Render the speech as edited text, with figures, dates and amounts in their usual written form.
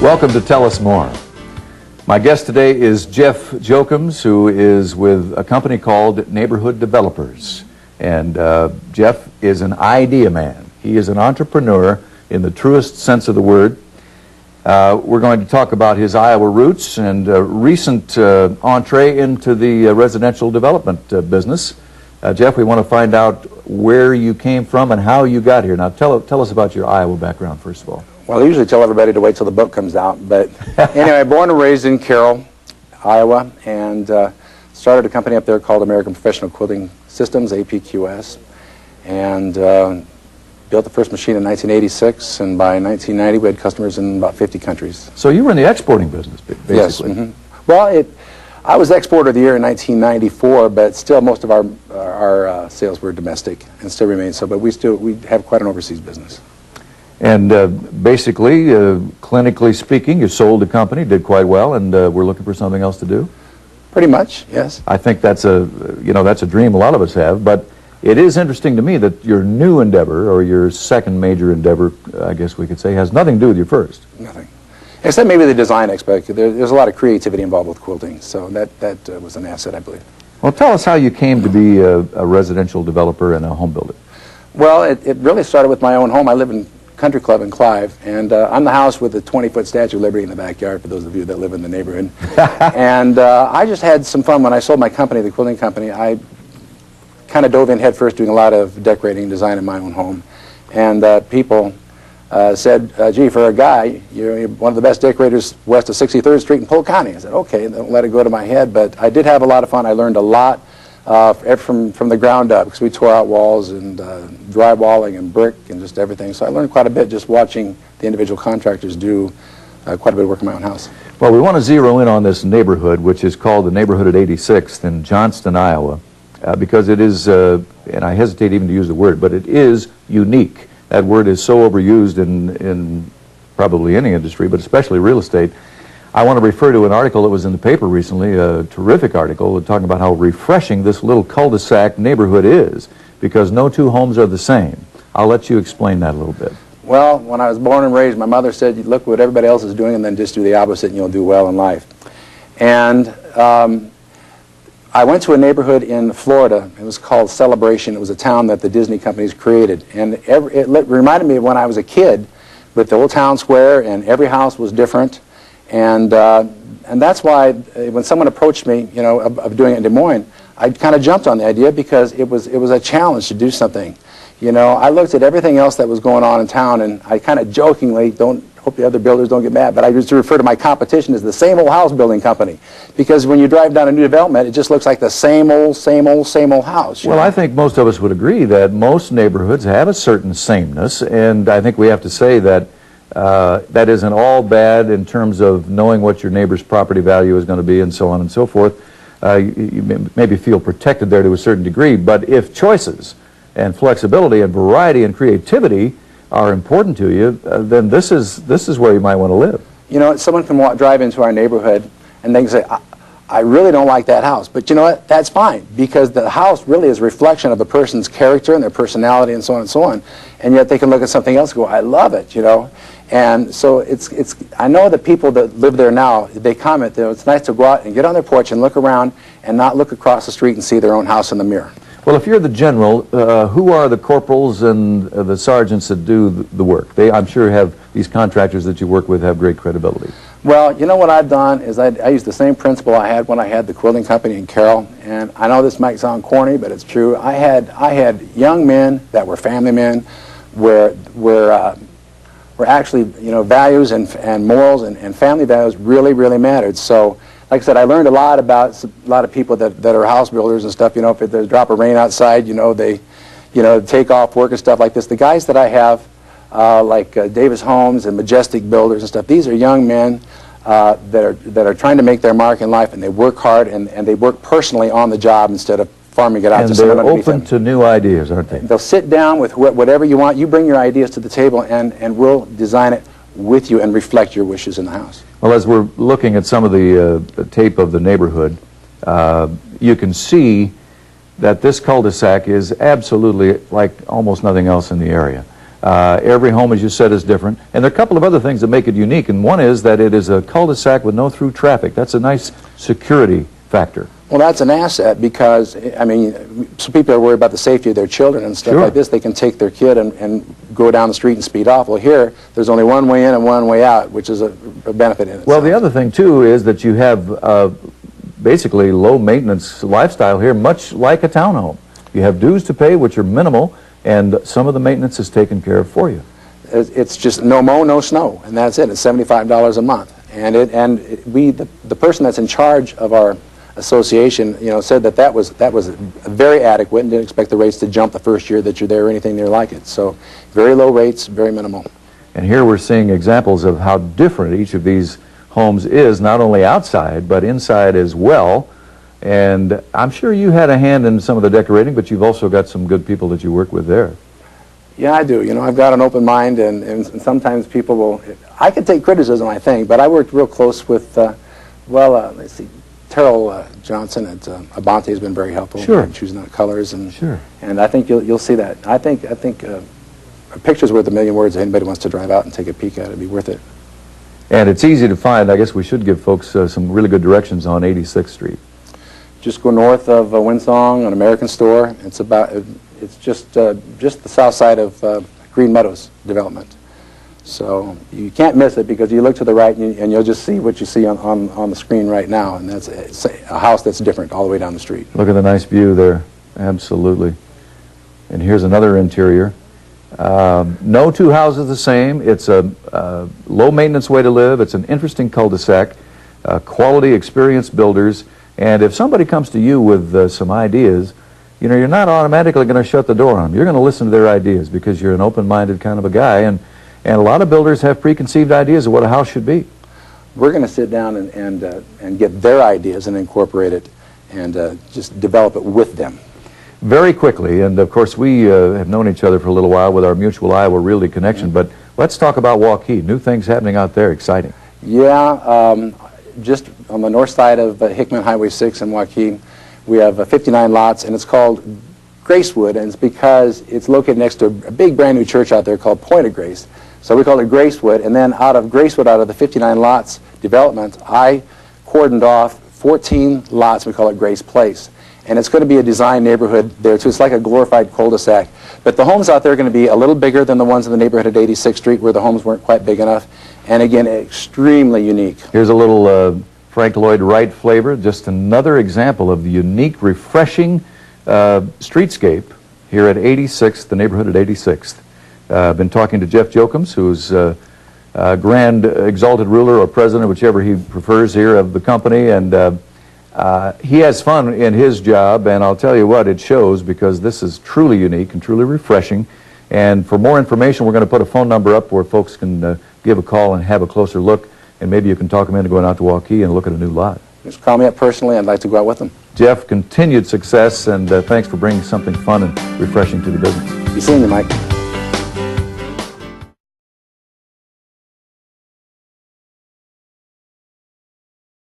Welcome to Tell Us More. My guest today is Jeff Jokums, who is with a company called Neighborhood Developers. And Jeff is an idea man. He is an entrepreneur in the truest sense of the word. We're going to talk about his Iowa roots and recent entree into the residential development business. Jeff, we want to find out where you came from and how you got here. Now, tell us about your Iowa background, first of all. Well, I usually tell everybody to wait till the book comes out, but anyway, born and raised in Carroll, Iowa, and started a company up there called American Professional Quilting Systems, APQS, and built the first machine in 1986, and by 1990 we had customers in about 50 countries. So you were in the exporting business, basically. Yes. Mm-hmm. Well, I was Exporter of the Year in 1994, but still most of our sales were domestic and still remain so, but we have quite an overseas business. And basically, clinically speaking, you sold the company, did quite well, and we're looking for something else to do? Pretty much, yes. I think that's that's a dream a lot of us have, but it is interesting to me that your new endeavor, or your second major endeavor, I guess we could say, has nothing to do with your first. Nothing. Except maybe the design aspect. There's a lot of creativity involved with quilting, so that was an asset, I believe. Well, tell us how you came to be a residential developer and a home builder. Well, it really started with my own home. I live in Country Club in Clive, and I'm the house with the 20-foot Statue of Liberty in the backyard, for those of you that live in the neighborhood. And I just had some fun. When I sold my company, the quilting company, I kind of dove in head first doing a lot of decorating and design in my own home. And people said, gee, for a guy, you're one of the best decorators west of 63rd Street in Polk County. I said, okay, don't let it go to my head, but I did have a lot of fun. I learned a lot from the ground up, because we tore out walls and drywalling and brick and just everything. So I learned quite a bit just watching the individual contractors do quite a bit of work in my own house. Well, we want to zero in on this neighborhood, which is called the neighborhood at 86th in Johnston, Iowa, because it is, and I hesitate even to use the word, but it is unique. That word is so overused in probably any industry, but especially real estate. I want to refer to an article that was in the paper recently, a terrific article talking about how refreshing this little cul-de-sac neighborhood is, because no two homes are the same. I'll let you explain that a little bit. Well, when I was born and raised, my mother said, look what everybody else is doing and then just do the opposite and you'll do well in life. And I went to a neighborhood in Florida. It was called Celebration. It was a town that the Disney companies created. And it reminded me of when I was a kid, with the old town square, and every house was different. And that's why when someone approached me, of doing it in Des Moines, I kind of jumped on the idea, because it was a challenge to do something. I looked at everything else that was going on in town, and I kind of jokingly, hope the other builders don't get mad, but I used to refer to my competition as the same old house building company, because when you drive down a new development, it just looks like the same old house. Well, I think most of us would agree that most neighborhoods have a certain sameness, and I think we have to say that that isn't all bad in terms of knowing what your neighbor's property value is going to be and so on and so forth. You maybe feel protected there to a certain degree, but if choices and flexibility and variety and creativity are important to you, then this is where you might want to live. Someone can drive into our neighborhood and they can say, I really don't like that house, but you know what, that's fine, because the house really is a reflection of the person's character and their personality and so on, and yet they can look at something else and go, I love it, And so I know that people that live there now, they comment that it's nice to go out and get on their porch and look around and not look across the street and see their own house in the mirror. Well, if you're the general, who are the corporals and the sergeants that do the work? I'm sure these contractors that you work with have great credibility. Well, what I've done is I use the same principle I had when I had the quilting company in Carroll, and I know this might sound corny, but it's true. I had young men that were family men, where actually values and morals and family values really mattered. So, like I said, I learned a lot about a lot of people that are house builders and stuff. If there's a drop of rain outside, they take off work and stuff like this. The guys that I have, like Davis Homes and Majestic Builders and stuff, these are young men that are trying to make their mark in life, and they work hard and they work personally on the job instead of farming it out to someone underneath them. And they're open to new ideas, aren't they? They'll sit down with whatever you want. You bring your ideas to the table, and we'll design it with you and reflect your wishes in the house. Well, as we're looking at some of the tape of the neighborhood, you can see that this cul-de-sac is absolutely like almost nothing else in the area. Every home, as you said, is different. And there are a couple of other things that make it unique, and one is that it is a cul-de-sac with no through traffic. That's a nice security factor. Well, that's an asset because, I mean, some people are worried about the safety of their children and stuff Sure. like this. They can take their kid and go down the street and speed off. Well, here, there's only one way in and one way out, which is a benefit in itself. Well, the other thing, too, is that you have basically low-maintenance lifestyle here, much like a townhome. You have dues to pay, which are minimal, and some of the maintenance is taken care of for you. It's just no mow, no snow, and that's it. It's $75 a month. And the person that's in charge of our association, you know, said that was very adequate and didn't expect the rates to jump the first year that you're there or anything near like it. So very low rates, very minimal. And here we're seeing examples of how different each of these homes is, not only outside, but inside as well. And I'm sure you had a hand in some of the decorating, but you've also got some good people that you work with there. Yeah, I do. You know, I've got an open mind, and sometimes people will... I can take criticism, I think, but I worked real close with, let's see, Terrell Johnson at Abante has been very helpful Sure. in choosing the colors, and Sure. and I think you'll see that. I think a picture's worth a million words. If anybody wants to drive out and take a peek at it, it'd be worth it. And it's easy to find. I guess we should give folks some really good directions on 86th Street. Just go north of Winsong, an American store. It's just the south side of Green Meadows development. So you can't miss it because you look to the right and you'll just see what you see on the screen right now, and it's a house that's different all the way down the street. Look at the nice view there. Absolutely. And here's another interior. No two houses the same. It's a low-maintenance way to live. It's an interesting cul-de-sac. Quality, experienced builders. And if somebody comes to you with some ideas, you know, you're not automatically going to shut the door on them. You're going to listen to their ideas because you're an open-minded kind of a guy. And a lot of builders have preconceived ideas of what a house should be. We're going to sit down and get their ideas and incorporate it and just develop it with them. Very quickly, and of course we have known each other for a little while with our mutual Iowa Realty connection, but let's talk about Waukee. New things happening out there, exciting. Yeah, just on the north side of Hickman Highway 6 in Waukee, we have 59 lots, and it's called Gracewood, and it's because it's located next to a big brand new church out there called Point of Grace. So we call it Gracewood, and then out of Gracewood, out of the 59 lots development, I cordoned off 14 lots. We call it Grace Place. And it's going to be a design neighborhood there, too. It's like a glorified cul-de-sac. But the homes out there are going to be a little bigger than the ones in the neighborhood at 86th Street, where the homes weren't quite big enough. And again, extremely unique. Here's a little Frank Lloyd Wright flavor, just another example of the unique, refreshing streetscape here at 86th, the neighborhood at 86th. I've been talking to Jeff Jokums, who's Grand Exalted Ruler or President, whichever he prefers here, of the company, and he has fun in his job, and I'll tell you what, it shows, because this is truly unique and truly refreshing. And for more information, we're going to put a phone number up where folks can give a call and have a closer look, and maybe you can talk them into going out to Waukee and look at a new lot. Just call me up personally. I'd like to go out with them. Jeff, continued success, and thanks for bringing something fun and refreshing to the business. Be seeing you, Mike.